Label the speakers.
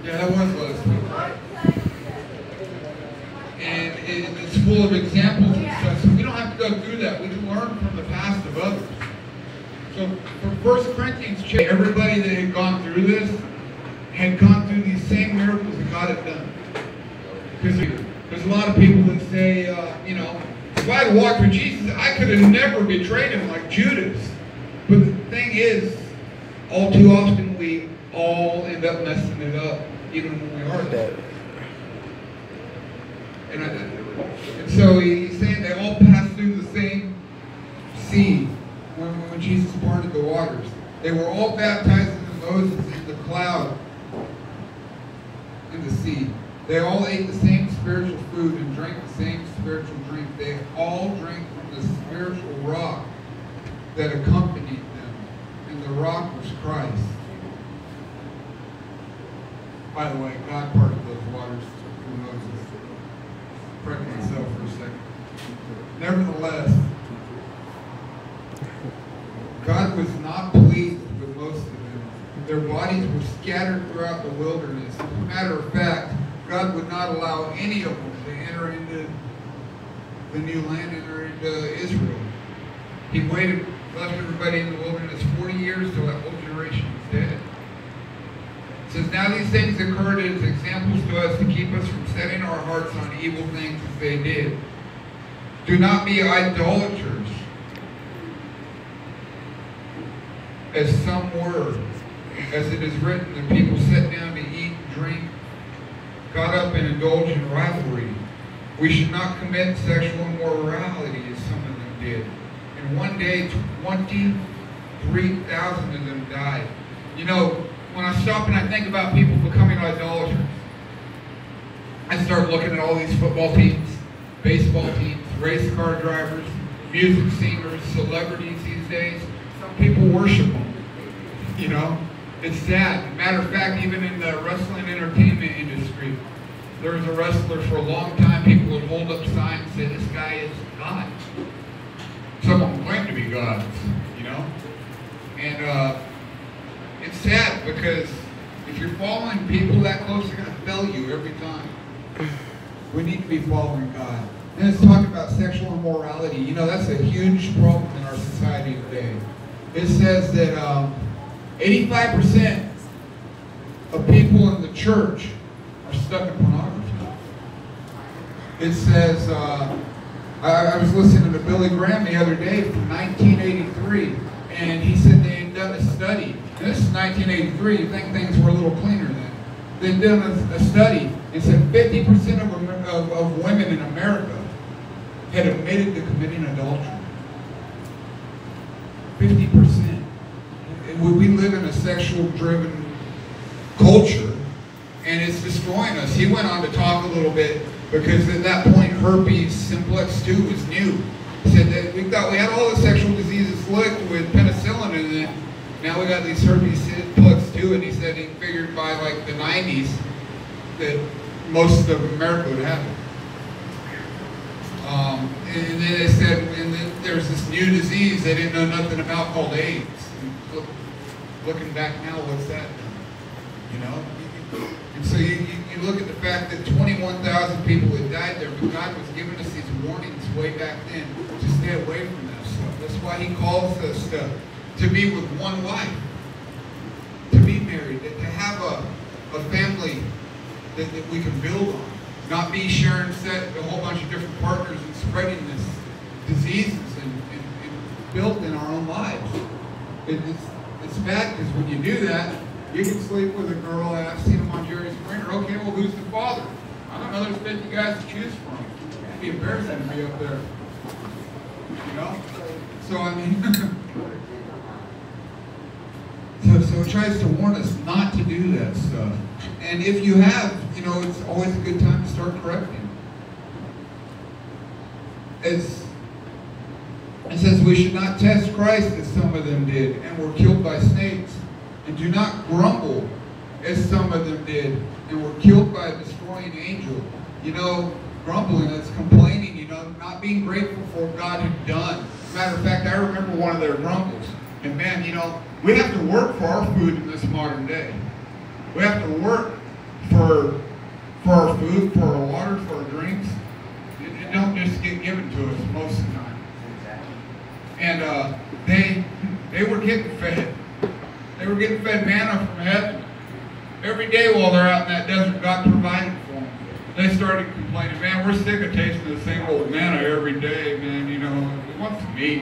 Speaker 1: Yeah, that was last week, right? And it's full of examples and stuff, so we don't have to go through that. We can learn from the past of others. So for 1 Corinthians, everybody that had gone through this had gone through these same miracles that God had done. Because there's a lot of people that say, if I had walked with Jesus, I could have never betrayed him like Judas. But the thing is, all too often we all end up messing it up, even when we are there. And so he's saying they all pass through the same sea when Jesus parted the waters. They were all baptized in Moses in the cloud in the sea. They all ate the same spiritual food and drank the same spiritual drink. They all drank from the spiritual rock that accompanied them. And the rock was Christ. By the way, God parted those waters through Moses. Correct myself for a second. Nevertheless, God was not pleased with most of them. Their bodies were scattered throughout the wilderness. As a matter of fact, God would not allow any of them to enter into the new land, enter into Israel. He waited, left everybody in the wilderness 40 years till that whole generation was dead. It says, now these things occurred as examples to us to keep us from setting our hearts on evil things as they did. Do not be idolaters, as some were. As it is written, the people sat down to eat and drink, got up and indulged in rivalry. We should not commit sexual immorality as some of them did. In one day, 23,000 of them died. You know, when I stop and I think about people becoming idolaters, I start looking at all these football teams, baseball teams, race car drivers, music singers, celebrities these days. Some people worship them, you know. It's sad. Matter of fact, even in the wrestling entertainment industry, there was a wrestler for a long time. People would hold up signs and say, this guy is God. Some of them claim to be gods, you know. And it's sad because if you're following people that close, they're going to fail you every time. We need to be following God. And it's talking about sexual immorality. You know, that's a huge problem in our society today. It says that 85% of people in the church are stuck in pornography. It says, I was listening to Billy Graham the other day from 1983, and he said they had done a study. And this is 1983, you think things were a little cleaner then. They'd done a study and said 50% of women in America had admitted to committing adultery. 50%. We live in a sexual-driven culture, and it's destroying us. He went on to talk a little bit, because at that point, herpes simplex 2 was new. He said that we thought we had all the sexual diseases licked with penicillin, and then now we got these herpes simplex 2, and he said he figured by like the 90s that most of America would have it. And then they said, and then there's this new disease they didn't know nothing about called AIDS. Looking back now, what's that? You know? And so you look at the fact that 21,000 people had died there, but God was giving us these warnings way back then to stay away from that stuff. That's why he calls us to be with one wife, to be married, to have a family that we can build on. Not be sharing a whole bunch of different partners and spreading this diseases and built in our own lives. It's bad because when you do that, you can sleep with a girl, and I've seen them on Jerry Springer. Okay, well, who's the father? I don't know, there's 50 guys to choose from. It'd be embarrassing to be up there. You know? So, I mean, so it tries to warn us not to do that stuff. And if you have, you know, it's always a good time to start correcting. It says we should not test Christ as some of them did and were killed by snakes. And do not grumble as some of them did and were killed by a destroying angel. You know, grumbling, that's complaining, you know, not being grateful for what God had done. Matter of fact, I remember one of their grumbles. And man, you know, we have to work for our food in this modern day. We have to work for our food, for our water, for our drinks. It don't just get given to us most of the time. And they were getting fed. They were getting fed manna from heaven. Every day while they're out in that desert, God provided for them. They started complaining, man, we're sick of tasting the same old manna every day, man, you know, we want some meat.